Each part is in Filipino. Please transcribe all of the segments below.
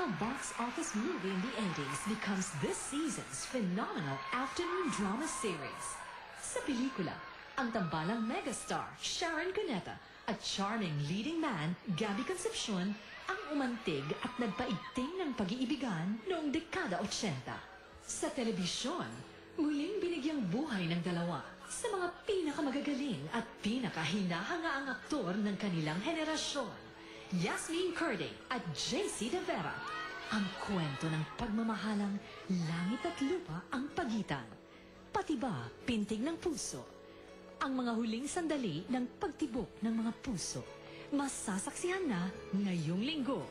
sensational box office movie in the 80s becomes this season's phenomenal afternoon drama series. Sa pelikula, ang tambalang megastar Sharon Cuneta at charming leading man Gabby Concepcion ang umantig at nagpaigting ng pag-iibigan noong dekada 80. Sa telebisyon, muling binigyang buhay ng dalawa sa mga pinakamagagaling at pinakahinahanga ang aktor ng kanilang henerasyon, Yasmin Curday at JC De Vera. Ang kwento ng pagmamahalang langit at lupa ang pagitan. Pati ba pintig ng puso? Ang mga huling sandali ng pagtibok ng mga puso. Masasaksihan na ngayong linggo.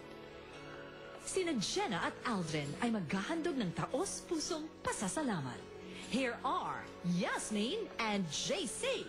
Sina Jenna at Aldrin ay maghahandog ng taos-pusong pasasalamat. Here are Yasmin and JC.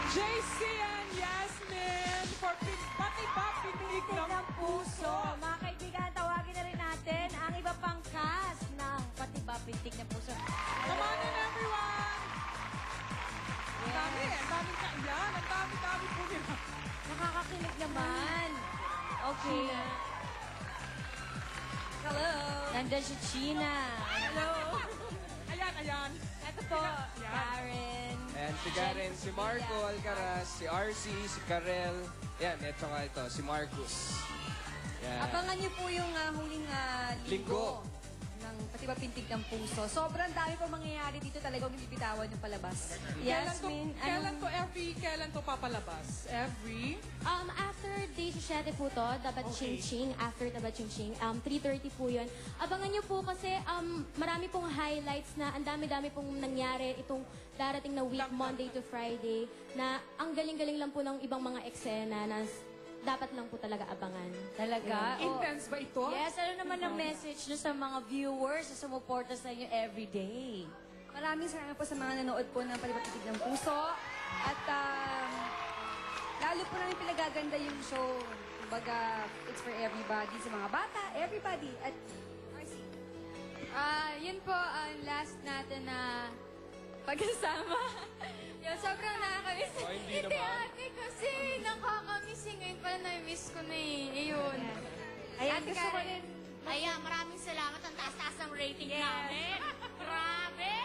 JC and Yasmin for Pati ba Pintig ng Puso. Mga kaibigan, tawagin na rin natin ang iba pang cast ng Pati ba Pintig ng Puso. Come on in, everyone! Ang dami, ang dami ka. Yan, ang dami po nila. Nakakakilig naman. Okay. Hello. Nandiyan si China. Hello. Ayan. Ito po, Karen. And si Karen, si Marco Alcaraz, si RC, si Karel. Yan, ito nga ito, si Marcus. Yan. Abangan niyo po yung huling linggo ng Pati ba Pintig ng Puso. Sobrang dami po mangyayari dito, talagang hindi bitawan yung palabas. Yasmin, Kailan to papalabas? Every? After day 17 po to, dapat ching-ching. After dapat ching-ching. 3:30 po yun. Abangan nyo po kasi marami pong highlights na ang dami-dami pong nangyari itong darating na week, Monday to Friday, na ang galing-galing lang po ng ibang mga eksena na dapat lang po talaga abangan. Talaga? Intense ba ito? Yes, ano naman ang message nyo sa mga viewers na sumuporta sa inyo everyday? Maraming salamat po sa mga nanood po ng Pati ba Pintig ng Puso. At lalo po namin pinagaganda yung show. Kumbaga, it's for everybody. Sa mga bata, everybody. At RC. Yun po ang last natin na pagkasama. Yun, sobrang nakakamiss. Oh, hindi naman. Ate, kasi nakakamiss eh. Ngayon pala na-miss ko na eh. Ayun. Ayan, Ate gusto ko Karen. rin. Ayan, maraming salamat. Ang taas-taas ng rating namin. Grabe!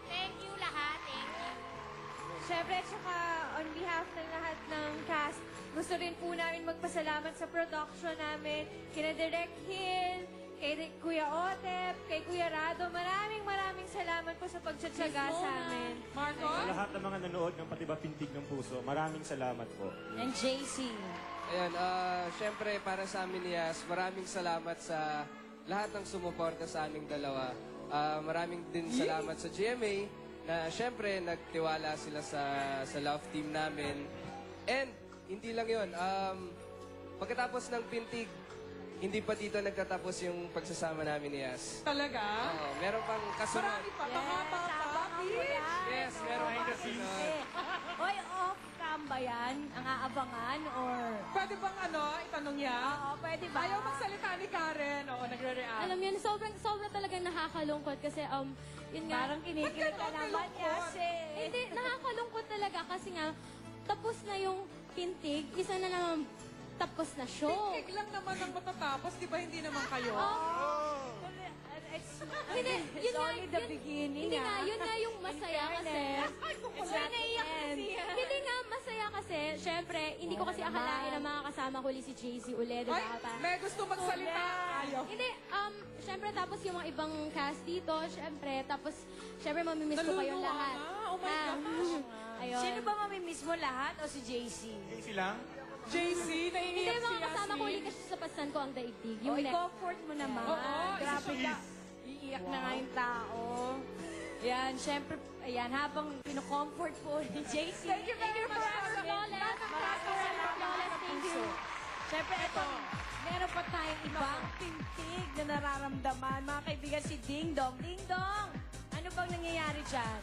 Thank you lahat. Thank you. Siyempre, tsaka on behalf ng lahat ng cast, gusto rin po namin magpasalamat sa production namin, kina Direk Hill, kay Kuya Otep, kay Kuya Rado. Maraming salamat po sa pagtsatsaga sa amin. Marco? Sa lahat ng mga nanood ng Pati Ba Pintig ng Puso, maraming salamat po. And JC. Ayan, syempre para sa amin ni Yas, maraming salamat sa lahat ng sumuporta sa aming dalawa. Maraming din salamat sa GMA na syempre nagtiwala sila sa love team namin. And hindi lang yun, pagkatapos ng Pintig, hindi pa dito nagtatapos yung pagsasama namin ni Yas. Talaga? Oo, meron pang kasunod. Marami pa, mga papapit. Yes, meron pang kasunod. Oy, off-cam ba yan? Ang aabangan? Or... Pwede bang itanong niya? Oo, pwede ba? Ayaw magsalita ni Karen. Oo, nagre-react. Alam yun, sobrang talagang nakakalungkot kasi, yun nga. Parang kinikilig ka naman kasi. Hindi, nakakalungkot talaga kasi nga, tapos na yung Pintig, isa na naman tapos na show. Pintig lang naman ang matatapos. Di ba hindi naman kayo? Hindi, yun nga, only the beginning, Hindi nga, ah. yun nga yung masaya kasi. It's not the end. Hindi nga, masaya kasi. Syempre, hindi ko kasi akalain na makakasama ko ulit si JC ulit, di Ay, ba? may gusto magsalita. Ayaw. Hindi, syempre, tapos yung mga ibang cast dito, syempre, tapos, syempre, mamimiss ko kayong Naluluwa lahat. na. Oh my gosh. Ayun. Sino ba mamimiss mo lahat o si JC? Easy lang. JC, Hindi, naiiyak si makakasama ko ulit Yasmin. kasi sa pasan ko ang daigdig. O, Yung next. i-comfort mo naman. Oo, Grabe ka. Iiyak na nga yung tao. Yan, syempre, ayan, habang pinocomfort po ni JC. Thank you very much, Forever flawless. Forever flawless. Thank you. Syempre, ito, meron pa tayong ibang pintig na nararamdaman. Mga kaibigan, si Ding Dong. Ding Dong! Ano bang nangyayari dyan?